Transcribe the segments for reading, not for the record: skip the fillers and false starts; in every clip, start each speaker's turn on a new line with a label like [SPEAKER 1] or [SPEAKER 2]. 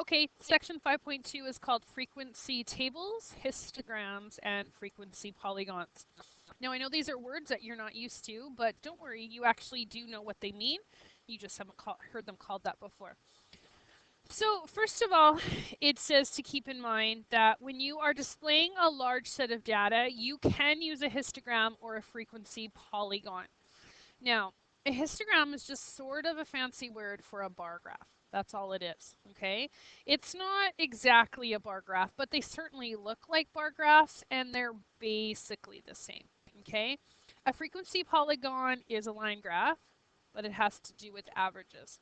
[SPEAKER 1] Okay, section 5.2 is called frequency tables, histograms, and frequency polygons. Now I know these are words that you're not used to, but don't worry, you actually do know what they mean. You just haven't heard them called that before. So first of all, it says to keep in mind that when you are displaying a large set of data, you can use a histogram or a frequency polygon. Now, a histogram is just sort of a fancy word for a bar graph. That's all it is, okay? It's not exactly a bar graph, but they certainly look like bar graphs, and they're basically the same, okay? A frequency polygon is a line graph, but it has to do with averages.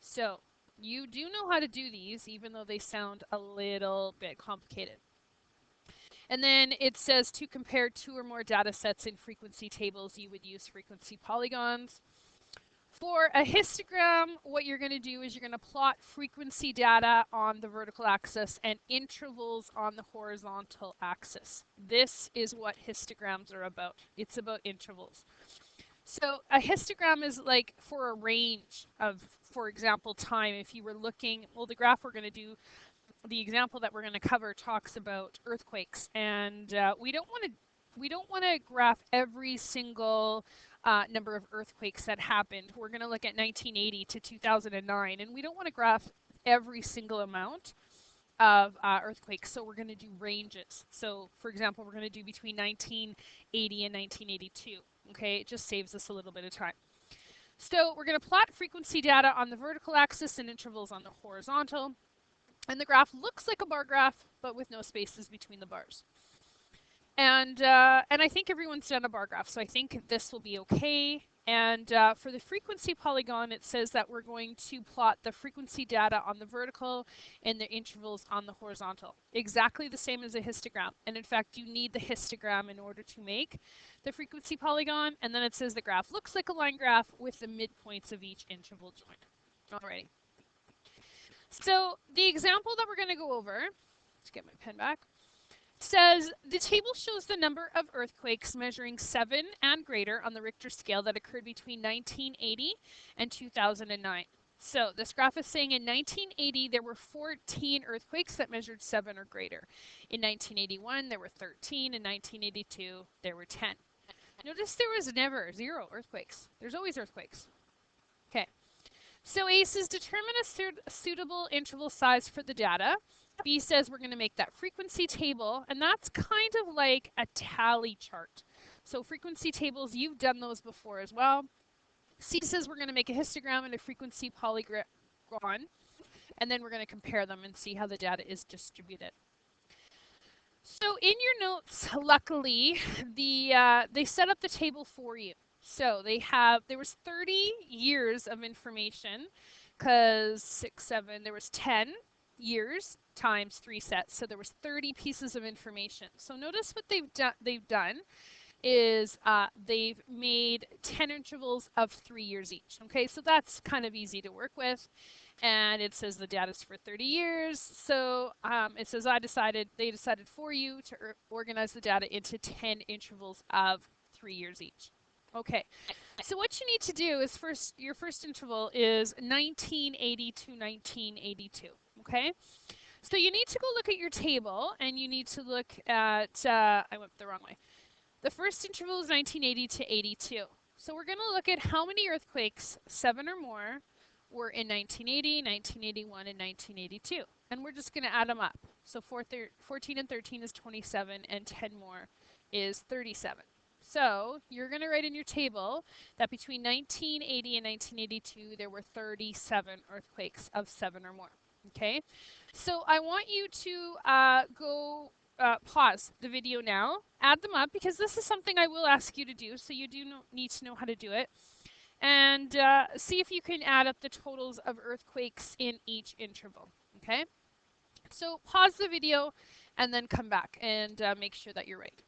[SPEAKER 1] So, you do know how to do these, even though they sound a little bit complicated. And then it says to compare two or more data sets in frequency tables, you would use frequency polygons. For a histogram, what you're going to do is you're going to plot frequency data on the vertical axis and intervals on the horizontal axis. This is what histograms are about. It's about intervals. So a histogram is like for a range of, for example, time. If you were looking, well, the graph we're going to do, the example that we're going to cover talks about earthquakes, and we don't want to graph every single number of earthquakes that happened. We're going to look at 1980 to 2009, and we don't want to graph every single amount of earthquakes, so we're going to do ranges. So, for example, we're going to do between 1980 and 1982. Okay, it just saves us a little bit of time. So we're going to plot frequency data on the vertical axis and intervals on the horizontal. And the graph looks like a bar graph, but with no spaces between the bars. And I think everyone's done a bar graph, so I think this will be okay. And for the frequency polygon, it says that we're going to plot the frequency data on the vertical and the intervals on the horizontal. Exactly the same as a histogram. And in fact, you need the histogram in order to make the frequency polygon. And then it says the graph looks like a line graph with the midpoints of each interval joined. Alrighty. So the example that we're going to go over, let's get my pen back, says the table shows the number of earthquakes measuring 7 and greater on the Richter scale that occurred between 1980 and 2009. So this graph is saying in 1980 there were 14 earthquakes that measured 7 or greater. In 1981 there were 13. In 1982 there were 10. Notice there was never 0 earthquakes. There's always earthquakes. Okay. So A says determine a suitable interval size for the data. B says we're going to make that frequency table, and that's kind of like a tally chart. So frequency tables, you've done those before as well. C says we're going to make a histogram and a frequency polygon, and then we're going to compare them and see how the data is distributed. So in your notes, luckily, they set up the table for you. So there was 30 years of information, because 6, 7, there was 10 years times 3 sets. So there was 30 pieces of information. So notice what they've done is they've made 10 intervals of 3 years each. Okay, so that's kind of easy to work with. And it says the data's for 30 years. So it says they decided for you to organize the data into 10 intervals of 3 years each. Okay, so what you need to do is your first interval is 1980 to 1982. Okay, so you need to go look at your table, and you need to look at, I went the wrong way. The first interval is 1980 to 82. So we're going to look at how many earthquakes, 7 or more, were in 1980, 1981, and 1982. And we're just going to add them up. So 14 and 13 is 27, and 10 more is 37. So you're going to write in your table that between 1980 and 1982, there were 37 earthquakes of 7 or more. Okay? So I want you to pause the video now, add them up, because this is something I will ask you to do, so you do need to know how to do it. And see if you can add up the totals of earthquakes in each interval. Okay? So pause the video and then come back and make sure that you're right.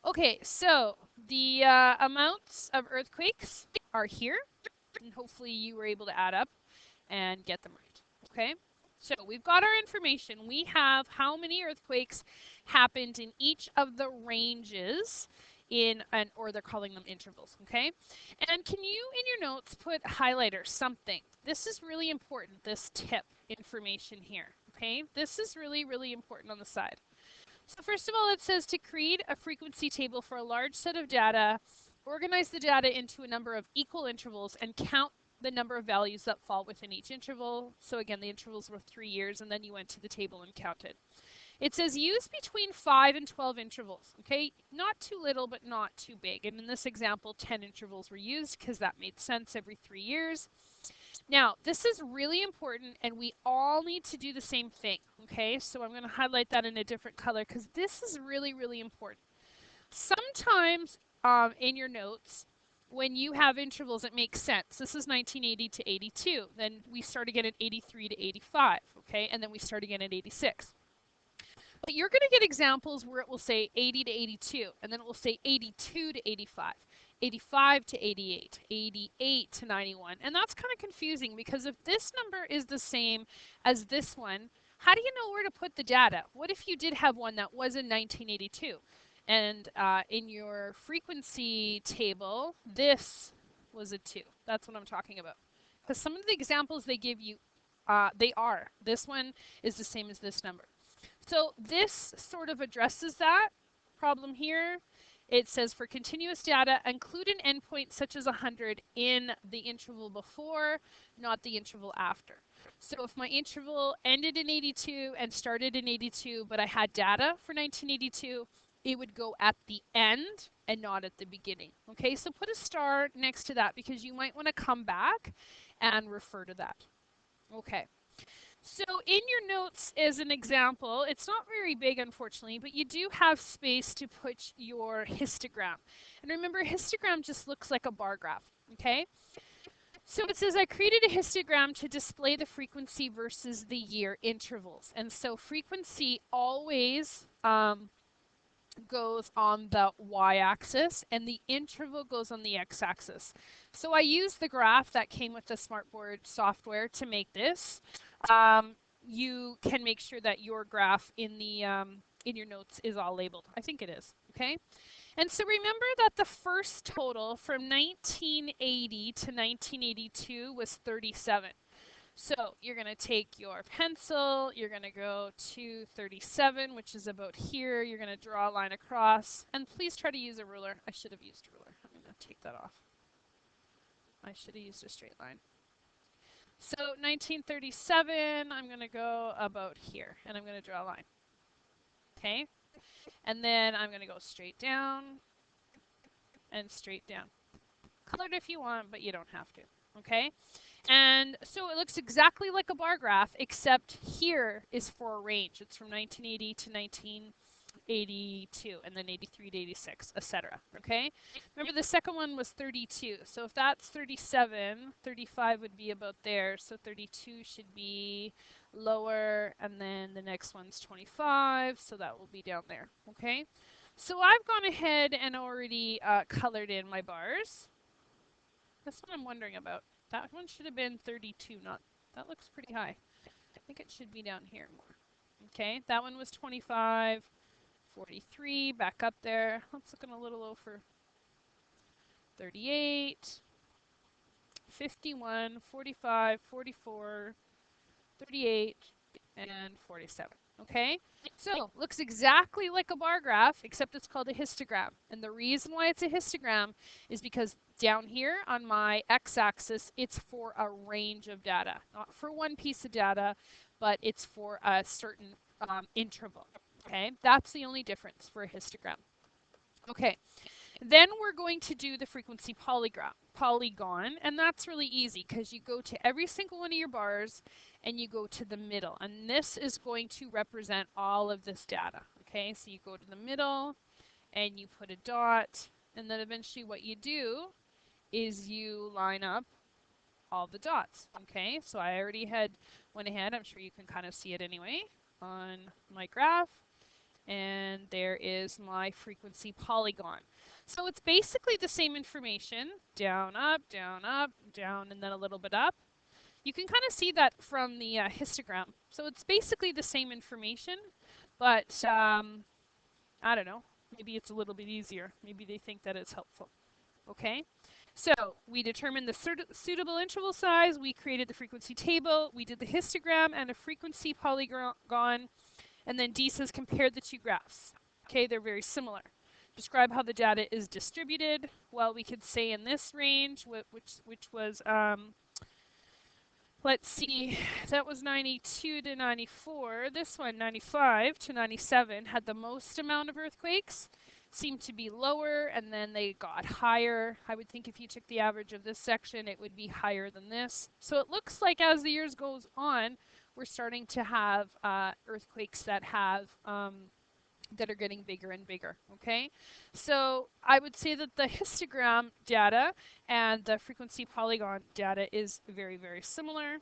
[SPEAKER 1] Okay, so the amounts of earthquakes are here, and hopefully you were able to add up and get them right. Okay, so we've got our information. We have how many earthquakes happened in each of the ranges or they're calling them intervals, okay? And can you, in your notes, put highlighter something? This is really important, this tip information here, okay? This is really, really important on the side. So first of all, it says to create a frequency table for a large set of data, organize the data into a number of equal intervals, and count the number of values that fall within each interval. So again, the intervals were 3 years, and then you went to the table and counted. It says use between 5 and 12 intervals, okay? Not too little, but not too big. And in this example, 10 intervals were used because that made sense every 3 years. Now, this is really important, and we all need to do the same thing, okay? So I'm going to highlight that in a different color because this is really, really important. Sometimes in your notes, when you have intervals, it makes sense. This is 1980 to 82. Then we start again at 83 to 85, okay? And then we start again at 86. But you're going to get examples where it will say 80 to 82, and then it will say 82 to 85, 85 to 88, 88 to 91. And that's kind of confusing because if this number is the same as this one, how do you know where to put the data? What if you did have one that was in 1982? And in your frequency table, this was a 2. That's what I'm talking about. Because some of the examples they give you, this one is the same as this number. So this sort of addresses that problem here. It says for continuous data, include an endpoint such as 100 in the interval before, not the interval after. So if my interval ended in 82 and started in 82, but I had data for 1982, it would go at the end and not at the beginning. Okay, so put a star next to that because you might want to come back and refer to that. Okay. So in your notes as an example, it's not very big unfortunately, but you do have space to put your histogram. And remember, histogram just looks like a bar graph, okay? So it says I created a histogram to display the frequency versus the year intervals. And so frequency always goes on the y-axis and the interval goes on the x-axis. So I used the graph that came with the Smartboard software to make this. You can make sure that your graph in the in your notes is all labeled. I think it is, okay? And so remember that the first total from 1980 to 1982 was 37. So you're going to take your pencil, you're going to go to 37, which is about here. You're going to draw a line across. And please try to use a ruler. I should have used a ruler. I'm going to take that off. I should have used a straight line. So 1937, I'm going to go about here. And I'm going to draw a line. Okay? And then I'm going to go straight down and straight down. Colored if you want, but you don't have to. Okay? And so it looks exactly like a bar graph, except here is for a range. It's from 1980 to 1982, and then 83 to 86, etc. Okay? Remember the second one was 32. So if that's 37, 35 would be about there. So 32 should be lower, and then the next one's 25, so that will be down there. Okay? So I've gone ahead and already colored in my bars. That's what I'm wondering about. That one should have been 32, not, that looks pretty high. I think it should be down here more. Okay, that one was 25, 43, back up there. Let's look a little over 38, 51, 45, 44, 38, and 47. Okay, so looks exactly like a bar graph, except it's called a histogram. And the reason why it's a histogram is because down here on my x-axis, it's for a range of data, not for one piece of data, but it's for a certain interval. Okay, that's the only difference for a histogram. Okay, then we're going to do the frequency polygon, and that's really easy because you go to every single one of your bars and you go to the middle, and this is going to represent all of this data. Okay, so you go to the middle and you put a dot, and then eventually what you do is you line up all the dots. Okay, so I already went ahead, I'm sure you can kind of see it anyway on my graph. And there is my frequency polygon. So it's basically the same information, down, up, down, and then a little bit up. You can kind of see that from the histogram. So it's basically the same information, but I don't know. Maybe it's a little bit easier. Maybe they think that it's helpful. Okay, so we determined the suitable interval size, we created the frequency table, we did the histogram and a frequency polygon, and then D says compare the two graphs. Okay, they're very similar. Describe how the data is distributed. Well, we could say in this range, which was, let's see, that was 92 to 94. This one, 95 to 97, had the most amount of earthquakes. Seemed to be lower, and then they got higher. I would think if you took the average of this section, it would be higher than this. So it looks like as the years goes on, we're starting to have earthquakes that have that are getting bigger and bigger, okay? So I would say that the histogram data and the frequency polygon data is very, very similar.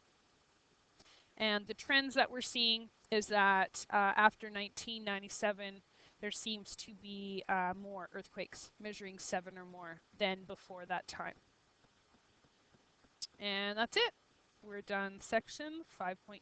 [SPEAKER 1] And the trends that we're seeing is that after 1997, there seems to be more earthquakes measuring 7 or more than before that time. And that's it. We're done section 5.2.